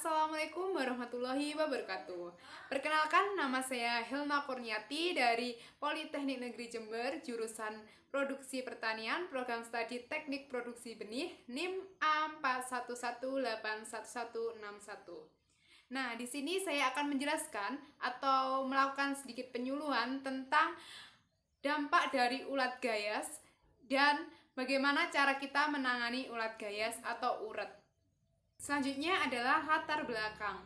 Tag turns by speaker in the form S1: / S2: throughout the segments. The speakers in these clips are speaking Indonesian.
S1: Assalamualaikum warahmatullahi wabarakatuh. Perkenalkan, nama saya Hilma Kurniati dari Politeknik Negeri Jember, jurusan Produksi Pertanian, Program Studi Teknik Produksi Benih, NIM A41181161. Nah, di sini saya akan menjelaskan atau melakukan sedikit penyuluhan tentang dampak dari ulat gayas dan bagaimana cara kita menangani ulat gayas atau uret. Selanjutnya adalah latar belakang.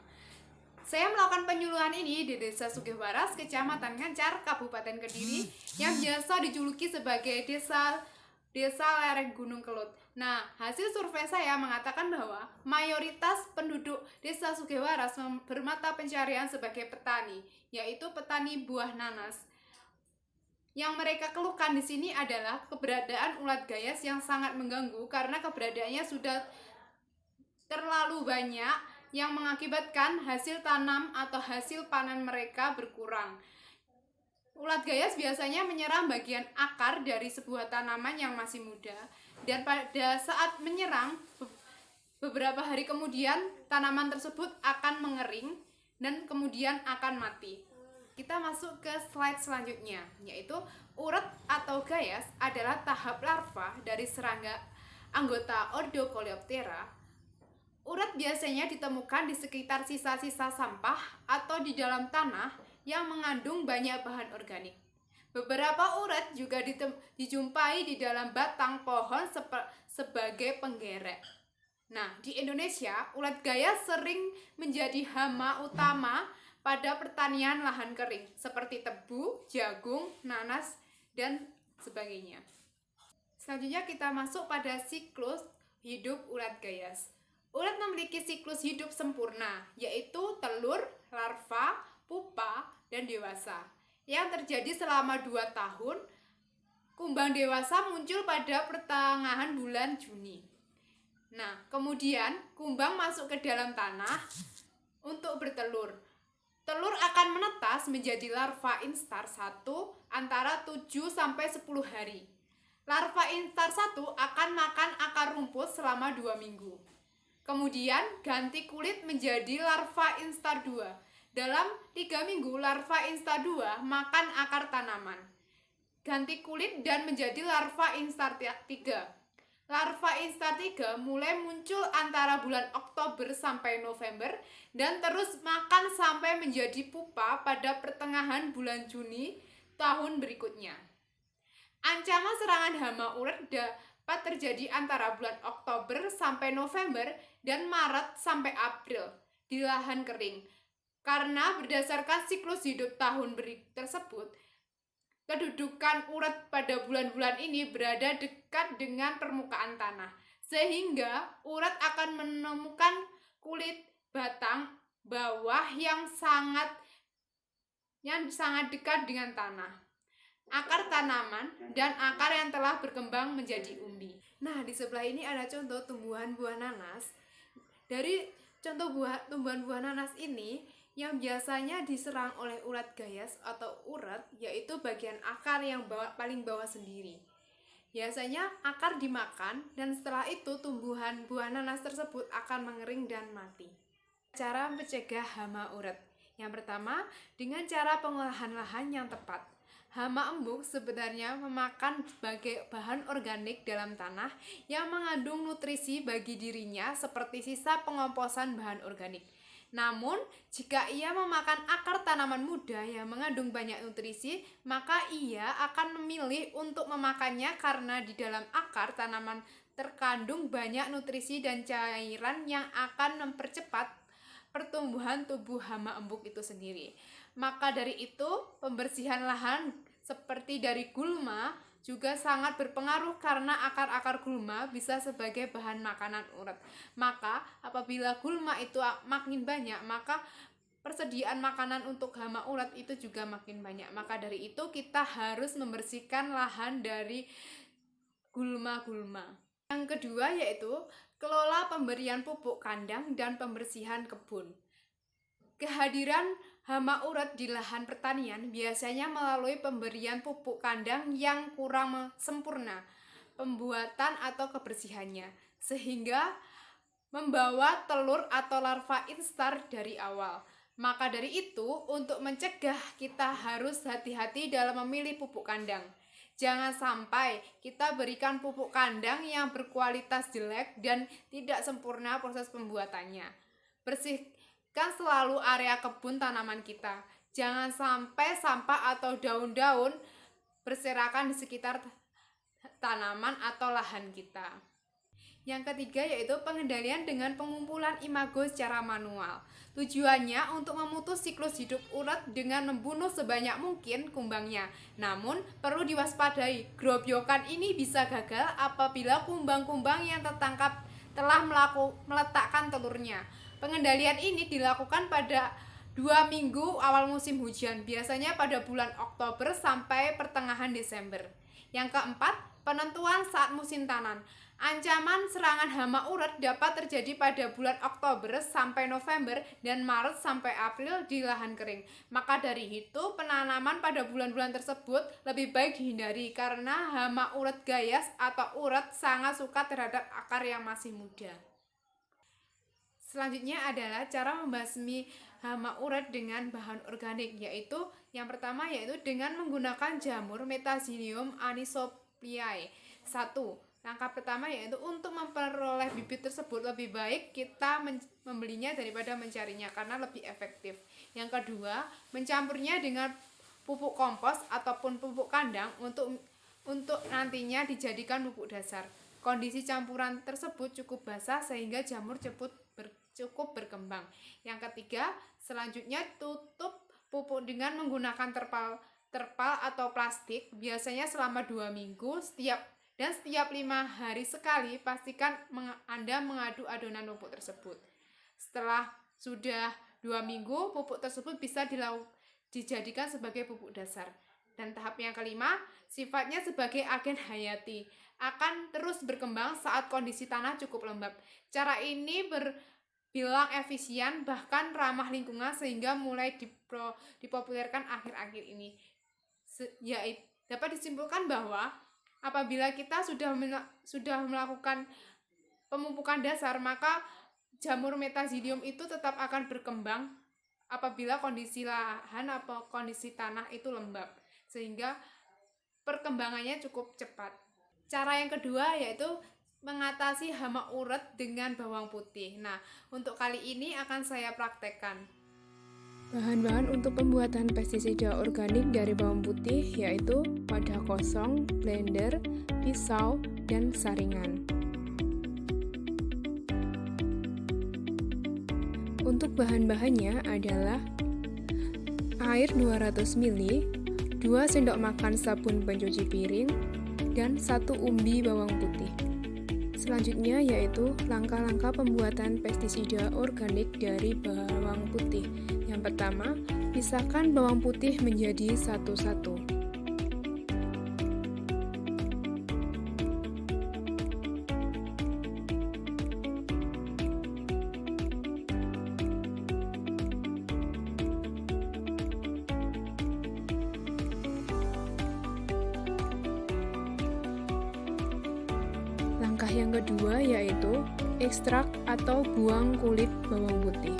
S1: Saya melakukan penyuluhan ini di Desa Sugihwaras, Kecamatan Ngancar, Kabupaten Kediri, yang biasa dijuluki sebagai desa lereng Gunung Kelut. Nah, hasil survei saya mengatakan bahwa mayoritas penduduk Desa Sugihwaras bermata pencarian sebagai petani, yaitu petani buah nanas. Yang mereka keluhkan di sini adalah keberadaan ulat gayas yang sangat mengganggu karena keberadaannya sudah terlalu banyak yang mengakibatkan hasil tanam atau hasil panen mereka berkurang. Ulat gayas biasanya menyerang bagian akar dari sebuah tanaman yang masih muda, dan pada saat menyerang beberapa hari kemudian tanaman tersebut akan mengering dan kemudian akan mati. Kita masuk ke slide selanjutnya, yaitu uret atau gayas adalah tahap larva dari serangga anggota Ordo Coleoptera. Uret biasanya ditemukan di sekitar sisa-sisa sampah atau di dalam tanah yang mengandung banyak bahan organik. Beberapa uret juga dijumpai di dalam batang pohon sebagai penggerek. Nah, di Indonesia, ulat gayas sering menjadi hama utama pada pertanian lahan kering, seperti tebu, jagung, nanas, dan sebagainya. Selanjutnya kita masuk pada siklus hidup ulat gayas. Ulat memiliki siklus hidup sempurna, yaitu telur, larva, pupa, dan dewasa, yang terjadi selama 2 tahun. Kumbang dewasa muncul pada pertengahan bulan Juni. Nah, kemudian kumbang masuk ke dalam tanah untuk bertelur. Telur akan menetas menjadi larva instar 1 antara 7-10 hari. Larva instar 1 akan makan akar rumput selama 2 minggu. Kemudian ganti kulit menjadi larva instar 2. Dalam 3 minggu, larva instar 2 makan akar tanaman. Ganti kulit dan menjadi larva instar 3. Larva instar 3 mulai muncul antara bulan Oktober sampai November dan terus makan sampai menjadi pupa pada pertengahan bulan Juni tahun berikutnya. Ancaman serangan hama uret dapat terjadi antara bulan Oktober sampai November dan Maret sampai April di lahan kering. Karena berdasarkan siklus hidup tahun tersebut, kedudukan uret pada bulan-bulan ini berada dekat dengan permukaan tanah, sehingga uret akan menemukan kulit batang bawah yang sangat dekat dengan tanah, akar tanaman, dan akar yang telah berkembang menjadi umbi. Nah, di sebelah ini ada contoh tumbuhan buah nanas. Dari contoh tumbuhan buah nanas ini, yang biasanya diserang oleh ulat gayas atau uret, yaitu bagian akar yang paling bawah sendiri. Biasanya akar dimakan dan setelah itu tumbuhan buah nanas tersebut akan mengering dan mati. Cara mencegah hama uret. Yang pertama, dengan cara pengolahan lahan yang tepat. Hama embuk sebenarnya memakan sebagai bahan organik dalam tanah yang mengandung nutrisi bagi dirinya seperti sisa pengomposan bahan organik. Namun, jika ia memakan akar tanaman muda yang mengandung banyak nutrisi, maka ia akan memilih untuk memakannya karena di dalam akar tanaman terkandung banyak nutrisi dan cairan yang akan mempercepat pertumbuhan tubuh hama embuk itu sendiri. Maka dari itu, pembersihan lahan seperti dari gulma juga sangat berpengaruh karena akar-akar gulma bisa sebagai bahan makanan uret. Maka apabila gulma itu makin banyak, maka persediaan makanan untuk hama uret itu juga makin banyak. Maka dari itu kita harus membersihkan lahan dari gulma-gulma. Yang kedua yaitu kelola pemberian pupuk kandang dan pembersihan kebun. Kehadiran hama uret di lahan pertanian biasanya melalui pemberian pupuk kandang yang kurang sempurna pembuatan atau kebersihannya, sehingga membawa telur atau larva instar dari awal. Maka dari itu, untuk mencegah kita harus hati-hati dalam memilih pupuk kandang. Jangan sampai kita berikan pupuk kandang yang berkualitas jelek dan tidak sempurna proses pembuatannya. Bersihkan selalu area kebun tanaman kita. Jangan sampai sampah atau daun-daun berserakan di sekitar tanaman atau lahan kita. Yang ketiga yaitu pengendalian dengan pengumpulan imago secara manual. Tujuannya untuk memutus siklus hidup ulat dengan membunuh sebanyak mungkin kumbangnya. Namun perlu diwaspadai, gerobyokan ini bisa gagal apabila kumbang-kumbang yang tertangkap telah meletakkan telurnya. Pengendalian ini dilakukan pada 2 minggu awal musim hujan, biasanya pada bulan Oktober sampai pertengahan Desember. Yang keempat, penentuan saat musim tanam. Ancaman serangan hama urat dapat terjadi pada bulan Oktober sampai November dan Maret sampai April di lahan kering. Maka dari itu, penanaman pada bulan-bulan tersebut lebih baik dihindari karena hama urat gayas atau urat sangat suka terhadap akar yang masih muda. Selanjutnya adalah cara membasmi hama urat dengan bahan organik, yaitu yang pertama yaitu dengan menggunakan jamur Metazinium anisopliae. 1. Langkah pertama yaitu untuk memperoleh bibit tersebut lebih baik kita membelinya daripada mencarinya karena lebih efektif. Yang kedua, mencampurnya dengan pupuk kompos ataupun pupuk kandang untuk nantinya dijadikan pupuk dasar. Kondisi campuran tersebut cukup basah sehingga jamur cukup berkembang. Yang ketiga, selanjutnya tutup pupuk dengan menggunakan terpal atau plastik, biasanya selama 2 minggu setiap 5 hari sekali. Pastikan Anda mengaduk adonan pupuk tersebut. Setelah sudah 2 minggu, pupuk tersebut bisa dijadikan sebagai pupuk dasar. Dan tahap yang kelima, sifatnya sebagai agen hayati, akan terus berkembang saat kondisi tanah cukup lembab. Cara ini bilang efisien bahkan ramah lingkungan sehingga mulai dipopulerkan akhir-akhir ini. Dapat disimpulkan bahwa apabila kita sudah melakukan pemupukan dasar, maka jamur Metazinium itu tetap akan berkembang apabila kondisi lahan atau kondisi tanah itu lembab, sehingga perkembangannya cukup cepat. Cara yang kedua yaitu mengatasi hama urat dengan bawang putih. Nah, untuk kali ini akan saya praktekkan.
S2: Bahan-bahan untuk pembuatan pestisida organik dari bawang putih yaitu wadah kosong, blender, pisau, dan saringan. Untuk bahan-bahannya adalah air 200 ml, 2 sendok makan sabun pencuci piring, dan 1 umbi bawang putih. Selanjutnya yaitu langkah-langkah pembuatan pestisida organik dari bawang putih. Yang pertama, pisahkan bawang putih menjadi satu-satu. Langkah yang kedua yaitu ekstrak atau buang kulit bawang putih.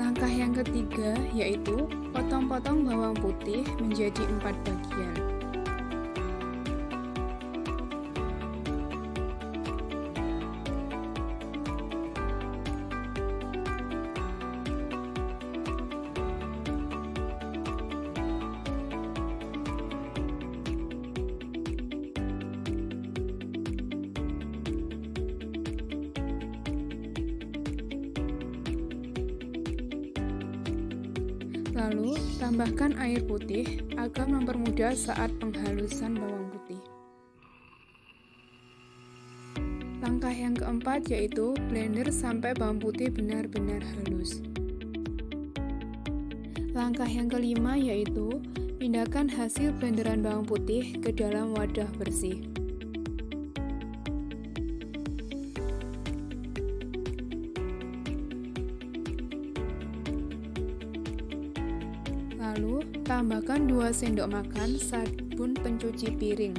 S2: Langkah yang ketiga yaitu potong-potong bawang putih menjadi 4 bagian. Lalu, tambahkan air putih agar mempermudah saat penghalusan bawang putih. Langkah yang keempat yaitu blender sampai bawang putih benar-benar halus. Langkah yang kelima yaitu pindahkan hasil blenderan bawang putih ke dalam wadah bersih. Lalu, tambahkan 2 sendok makan sabun pencuci piring.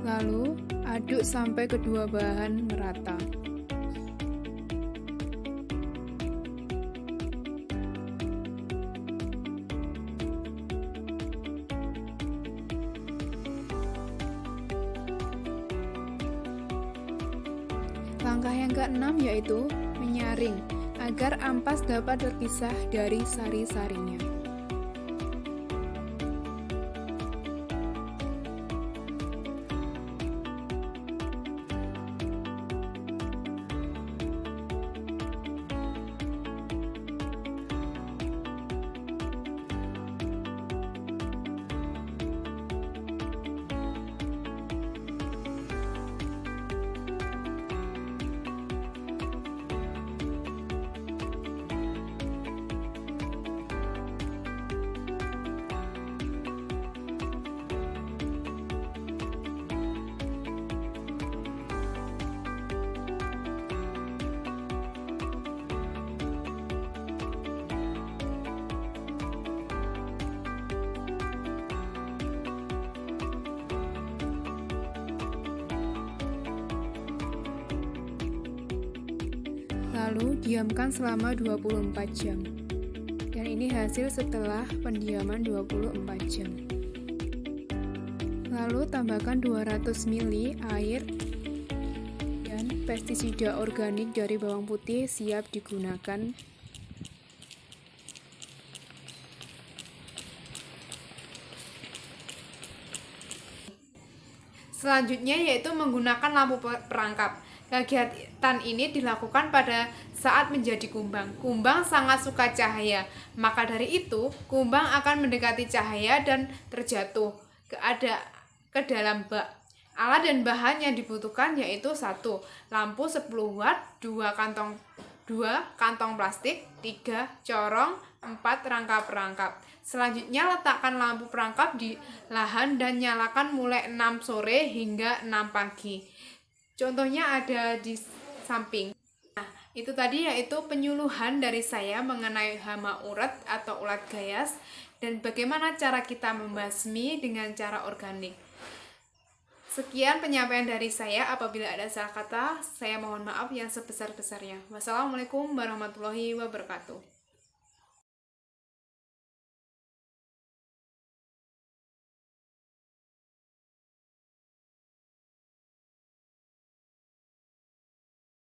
S2: Lalu, aduk sampai kedua bahan merata. Langkah yang keenam yaitu menyaring agar ampas dapat terpisah dari sari-sarinya. Lalu diamkan selama 24 jam. Dan ini hasil setelah pendiaman 24 jam. Lalu tambahkan 200 ml air dan pestisida organik dari bawang putih siap digunakan.
S1: Selanjutnya yaitu menggunakan lampu perangkap. Kegiatan ini dilakukan pada saat menjadi kumbang. Kumbang sangat suka cahaya, maka dari itu kumbang akan mendekati cahaya dan terjatuh ke dalam bak. Alat dan bahan yang dibutuhkan yaitu 1. Lampu 10 watt, 2 kantong plastik, 3 corong, 4 rangka perangkap. Selanjutnya letakkan lampu perangkap di lahan dan nyalakan mulai 6 sore hingga 6 pagi. Contohnya ada di samping. Nah, itu tadi yaitu penyuluhan dari saya mengenai hama urat atau ulat gayas dan bagaimana cara kita membasmi dengan cara organik. Sekian penyampaian dari saya. Apabila ada salah kata, saya mohon maaf yang sebesar-besarnya. Wassalamualaikum warahmatullahi wabarakatuh.